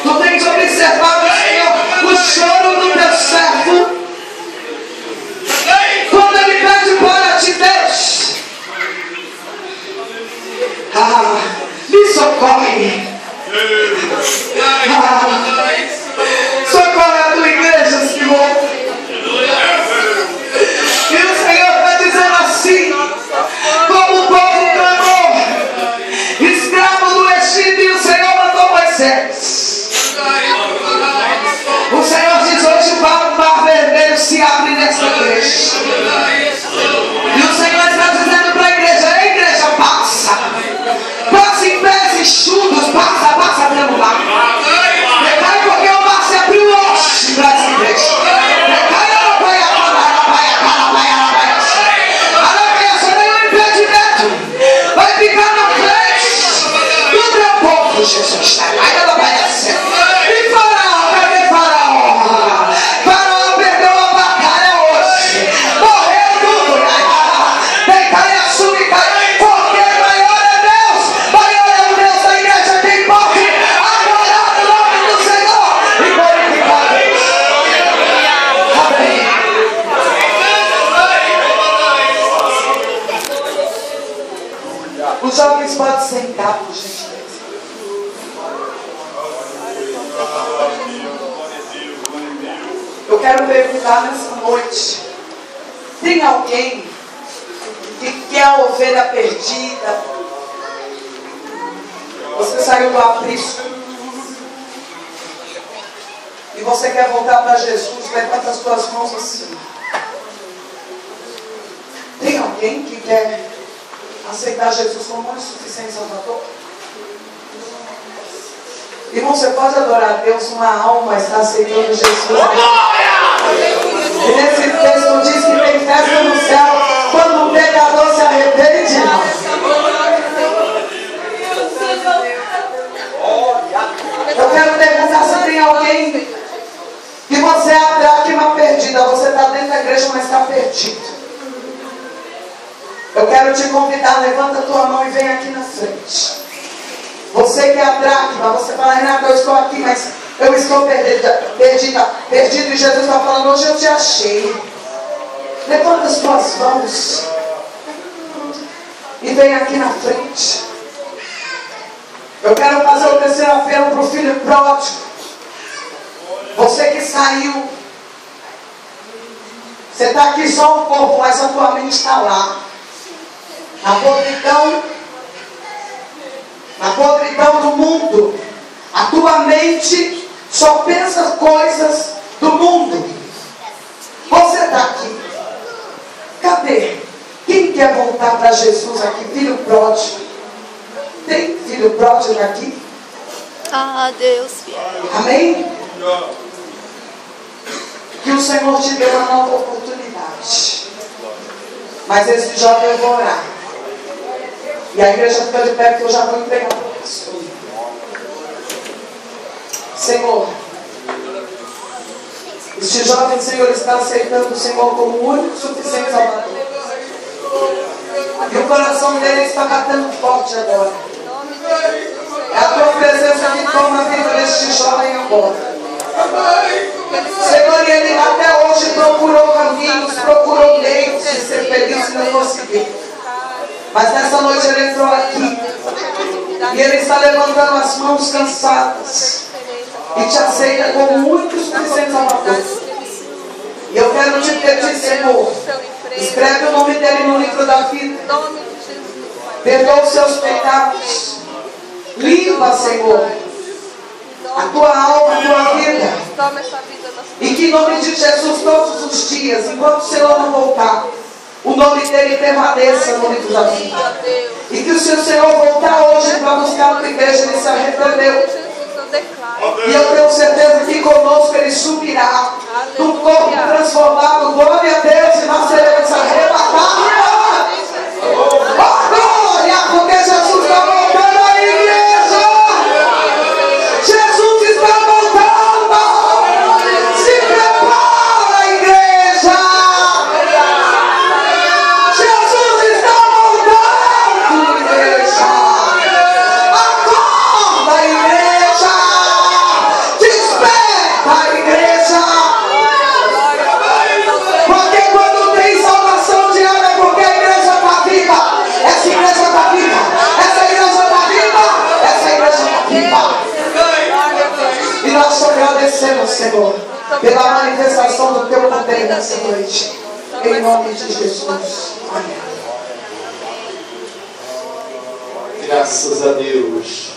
Tu tens observado, Senhor, o choro do teu servo. Quando ele pede para ti, Deus, me socorre. Socorre a tua igreja, Senhor. E o Senhor está dizendo assim, como o povo clamou, escravo do Egito, e o Senhor mandou Moisés. O Senhor diz hoje, o mar vermelho se abre nessa igreja. E o Senhor está dizendo para a igreja, passa. Passa em pés enxutos, passa pelo mar. Decai porque o mar se abriu hoje para essa igreja. Jesus, ainda vai descer. E Faraó, cadê Faraó? Faraó perdeu a batalha hoje. Morreu tudo. Deitar e assumir, porque maior é Deus. Maior é o Deus da igreja que importa. Adorar o nome do Senhor e glorificar a Deus. Amém. Os jovens podem sentar, por gentileza. Eu quero perguntar nessa noite: tem alguém que quer a ovelha perdida? Você saiu do aprisco e você quer voltar para Jesus? Levanta as suas mãos assim. Tem alguém que quer aceitar Jesus como único e suficiente Salvador? Irmão, você pode adorar a Deus, uma alma está aceitando Jesus. E nesse texto diz que tem festa no céu quando um pecador se arrepende. Eu quero perguntar se tem alguém que você é a dracma perdida. Você está dentro da igreja, mas está perdido. Eu quero te convidar, levanta a tua mão e vem aqui na frente. Você que é a dracma, você fala, Renato, eu estou aqui, mas eu estou perdido, e Jesus está falando, hoje eu te achei. Levanta as tuas mãos e vem aqui na frente. Eu quero fazer o terceiro apelo para o filho pródigo. Você que saiu, você está aqui só o corpo, mas a tua mente está lá. Na podridão do mundo, a tua mente só pensa coisas do mundo. Você está aqui. Cadê? Quem quer voltar para Jesus aqui? Filho pródigo. Tem filho pródigo aqui? Ah, Deus fiel. Amém? Que o Senhor te dê uma nova oportunidade. Mas esse jovem eu vou orar. E a igreja fica de pé, porque eu já vou entregar para o pastor. Senhor, este jovem, Senhor, está aceitando o Senhor como o único suficiente Salvador. E o coração dele está batendo forte agora. É a tua presença que toma a vida deste jovem agora. Senhor, ele até hoje procurou caminhos, procurou meios de ser feliz e não conseguiu. Mas nessa noite ele entrou aqui e ele está levantando as mãos cansadas e te aceita como o único suficiente Salvador. E eu quero te pedir, Senhor, escreve o nome dele no livro da vida. Perdoa os seus pecados. Limpa, Senhor, a tua alma, a tua vida. E que em nome de Jesus todos os dias, enquanto o Senhor não voltar, o nome dele permaneça no livro da vida. E que se o Senhor voltar hoje para buscar a igreja, ele se arrependeu. E eu tenho certeza que conosco ele subirá num corpo transformado. Glória a Deus, e nós seremos arrebatados. Oh, glória, porque Jesus está voltando à igreja. Jesus está voltando. Se prepara, igreja. Jesus está voltando, igreja. Agora. Senhor, pela manifestação do teu poder nessa noite. Em nome de Jesus. Amém. Graças a Deus.